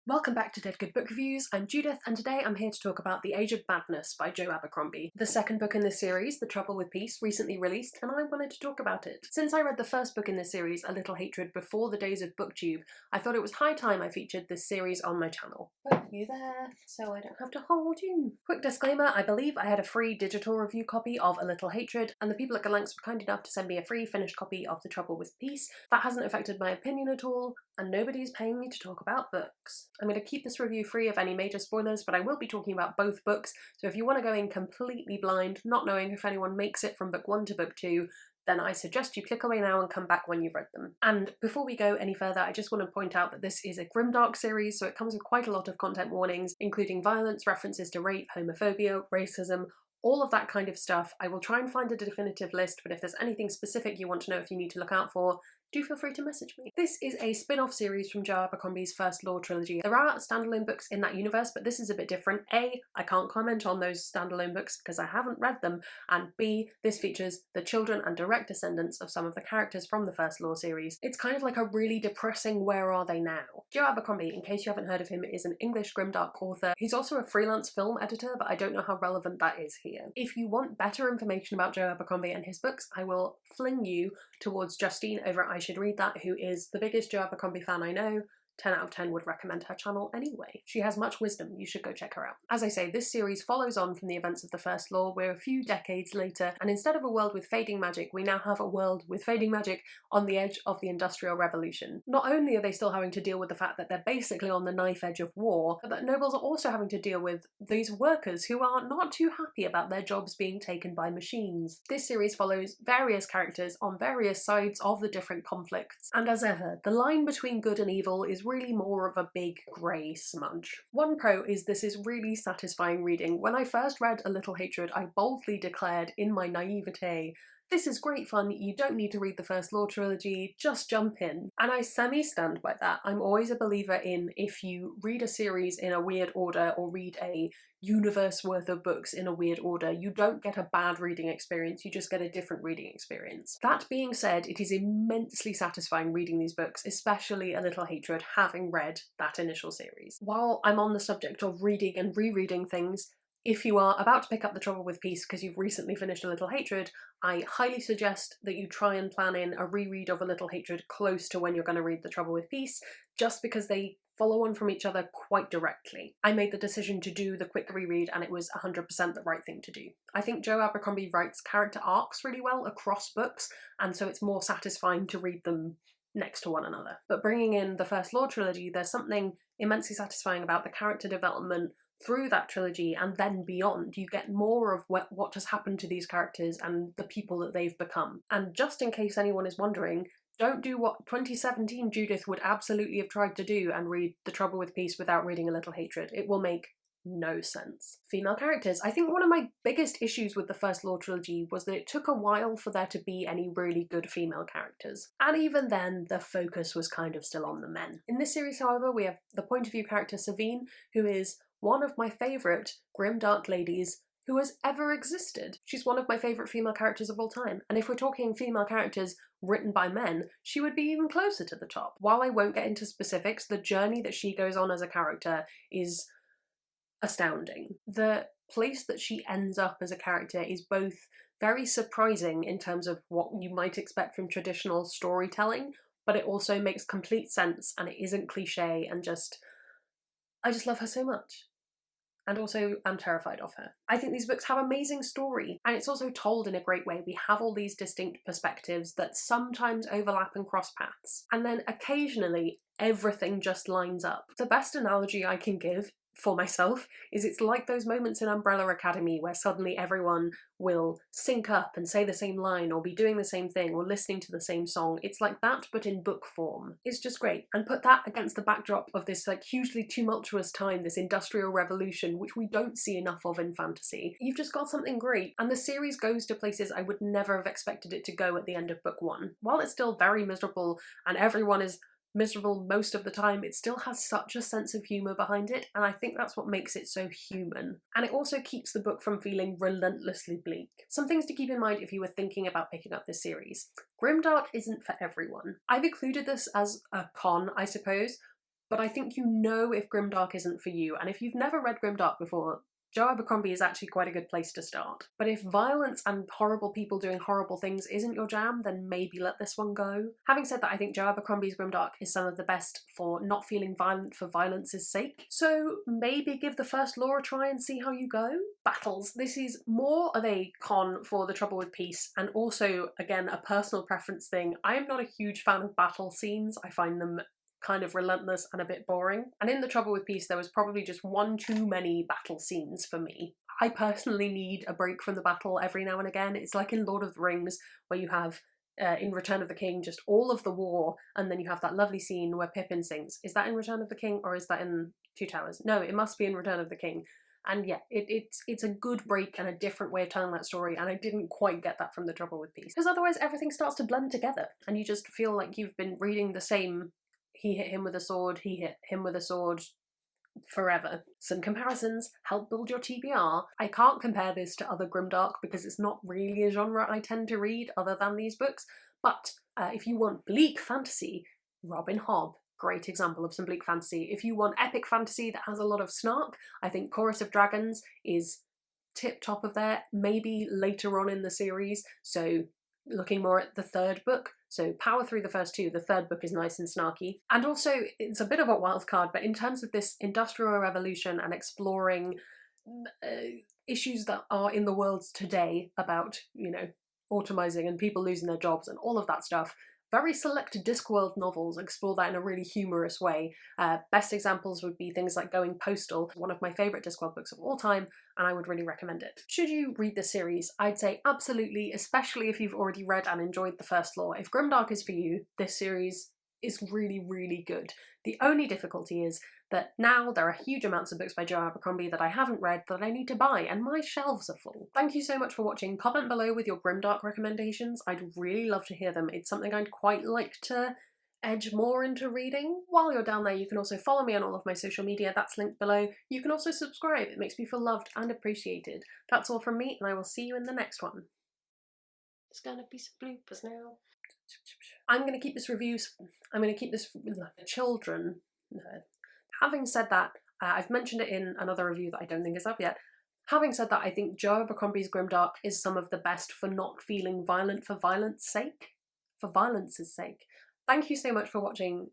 Welcome back to Dead Good Book Reviews. I'm Judith, and today I'm here to talk about The Age of Madness by Joe Abercrombie. The second book in this series, The Trouble with Peace, recently released, and I wanted to talk about it. Since I read the first book in this series, A Little Hatred, before the days of BookTube, I thought it was high time I featured this series on my channel. Put you there, so I don't have to hold you. Quick disclaimer, I believe I had a free digital review copy of A Little Hatred, and the people at Galanx were kind enough to send me a free finished copy of The Trouble with Peace. That hasn't affected my opinion at all, and nobody's paying me to talk about books. I'm going to keep this review free of any major spoilers, but I will be talking about both books, so if you want to go in completely blind, not knowing if anyone makes it from book 1 to book 2, then I suggest you click away now and come back when you've read them. And before we go any further, I just want to point out that this is a grimdark series, so it comes with quite a lot of content warnings, including violence, references to rape, homophobia, racism, all of that kind of stuff. I will try and find a definitive list, but if there's anything specific you want to know if you need to look out for, do feel free to message me. This is a spin-off series from Joe Abercrombie's First Law trilogy. There are standalone books in that universe, but this is a bit different. A, I can't comment on those standalone books because I haven't read them, and B, this features the children and direct descendants of some of the characters from the First Law series. It's kind of like a really depressing where are they now. Joe Abercrombie, in case you haven't heard of him, is an English grimdark author. He's also a freelance film editor, but I don't know how relevant that is here. If you want better information about Joe Abercrombie and his books, I will fling you towards Justine over at I Should Read That, who is the biggest Joe Abercrombie fan I know. 10 out of 10 would recommend her channel anyway. She has much wisdom, you should go check her out. As I say, this series follows on from the events of the First Law. We're a few decades later, and instead of a world with fading magic, we now have a world with fading magic on the edge of the Industrial Revolution. Not only are they still having to deal with the fact that they're basically on the knife edge of war, but that nobles are also having to deal with these workers who are not too happy about their jobs being taken by machines. This series follows various characters on various sides of the different conflicts, and as ever, the line between good and evil is really more of a big grey smudge. One pro is this is really satisfying reading. When I first read A Little Hatred, I boldly declared in my naivete, this is great fun, you don't need to read the First Law trilogy, just jump in. And I semi-stand by that. I'm always a believer in if you read a series in a weird order or read a universe worth of books in a weird order, you don't get a bad reading experience, you just get a different reading experience. That being said, it is immensely satisfying reading these books, especially A Little Hatred, having read that initial series. While I'm on the subject of reading and rereading things, if you are about to pick up The Trouble with Peace because you've recently finished A Little Hatred, I highly suggest that you try and plan in a reread of A Little Hatred close to when you're going to read The Trouble with Peace, just because they follow on from each other quite directly. I made the decision to do the quick reread and it was 100% the right thing to do. I think Joe Abercrombie writes character arcs really well across books, and so it's more satisfying to read them next to one another. But bringing in the First Law trilogy, there's something immensely satisfying about the character development through that trilogy and then beyond. You get more of what has happened to these characters and the people that they've become. And just in case anyone is wondering, don't do what 2017 Judith would absolutely have tried to do and read The Trouble with Peace without reading A Little Hatred. It will make no sense. Female characters. I think one of my biggest issues with the First Law trilogy was that it took a while for there to be any really good female characters. And even then, the focus was kind of still on the men. In this series, however, we have the point of view character Savine, who is one of my favourite grimdark ladies who has ever existed. She's one of my favourite female characters of all time, and if we're talking female characters written by men, she would be even closer to the top. While I won't get into specifics, the journey that she goes on as a character is astounding. The place that she ends up as a character is both very surprising in terms of what you might expect from traditional storytelling, but it also makes complete sense and it isn't cliche, and I just love her so much. And also, I'm terrified of her. I think these books have amazing story, and it's also told in a great way. We have all these distinct perspectives that sometimes overlap and cross paths, and then occasionally everything just lines up. The best analogy I can give for myself is it's like those moments in Umbrella Academy where suddenly everyone will sync up and say the same line or be doing the same thing or listening to the same song. It's like that, but in book form. It's just great. And put that against the backdrop of this like hugely tumultuous time, this industrial revolution, which we don't see enough of in fantasy. You've just got something great. And the series goes to places I would never have expected it to go at the end of book 1. While it's still very miserable and everyone is miserable most of the time, it still has such a sense of humour behind it, and I think that's what makes it so human. And it also keeps the book from feeling relentlessly bleak. Some things to keep in mind if you were thinking about picking up this series. Grimdark isn't for everyone. I've included this as a con, I suppose, but I think you know if grimdark isn't for you, and if you've never read grimdark before, Joe Abercrombie is actually quite a good place to start. But if violence and horrible people doing horrible things isn't your jam, then maybe let this one go. Having said that, I think Joe Abercrombie's grimdark is some of the best for not feeling violent for violence's sake. So maybe give the first law a try and see how you go. Battles. This is more of a con for The Trouble with Peace, and also, again, a personal preference thing. I am not a huge fan of battle scenes. I find them kind of relentless and a bit boring. And in The Trouble with Peace, there was probably just one too many battle scenes for me. I personally need a break from the battle every now and again. It's like in Lord of the Rings, where you have, in Return of the King, just all of the war, and then you have that lovely scene where Pippin sings. Is that in Return of the King, or is that in Two Towers? No, it must be in Return of the King. And yeah, it's a good break and a different way of telling that story, and I didn't quite get that from The Trouble with Peace. Because otherwise everything starts to blend together, and you just feel like you've been reading the same he hit him with a sword, he hit him with a sword, forever. Some comparisons help build your TBR. I can't compare this to other grimdark because it's not really a genre I tend to read other than these books, but if you want bleak fantasy, Robin Hobb, great example of some bleak fantasy. If you want epic fantasy that has a lot of snark, I think Chorus of Dragons is tip top of there, maybe later on in the series, so looking more at the third book. So power through the first two, the third book is nice and snarky. And also, it's a bit of a wild card, but in terms of this industrial revolution and exploring issues that are in the world today about, you know, automizing and people losing their jobs and all of that stuff, very select Discworld novels explore that in a really humorous way. Best examples would be things like Going Postal, one of my favourite Discworld books of all time, and I would really recommend it. Should you read this series? I'd say absolutely, especially if you've already read and enjoyed the first law. If grimdark is for you, this series is really, really good. The only difficulty is that now there are huge amounts of books by Joe Abercrombie that I haven't read that I need to buy, and my shelves are full. Thank you so much for watching. Comment below with your grimdark recommendations. I'd really love to hear them. It's something I'd quite like to edge more into reading. While you're down there, you can also follow me on all of my social media. That's linked below. You can also subscribe. It makes me feel loved and appreciated. That's all from me, and I will see you in the next one. There's gonna be some bloopers now. I'm going to keep this children. Having said that, I've mentioned it in another review that I don't think is up yet. Having said that, I think Joe Abercrombie's grimdark is some of the best for not feeling violent for violence's sake. For violence's sake. Thank you so much for watching.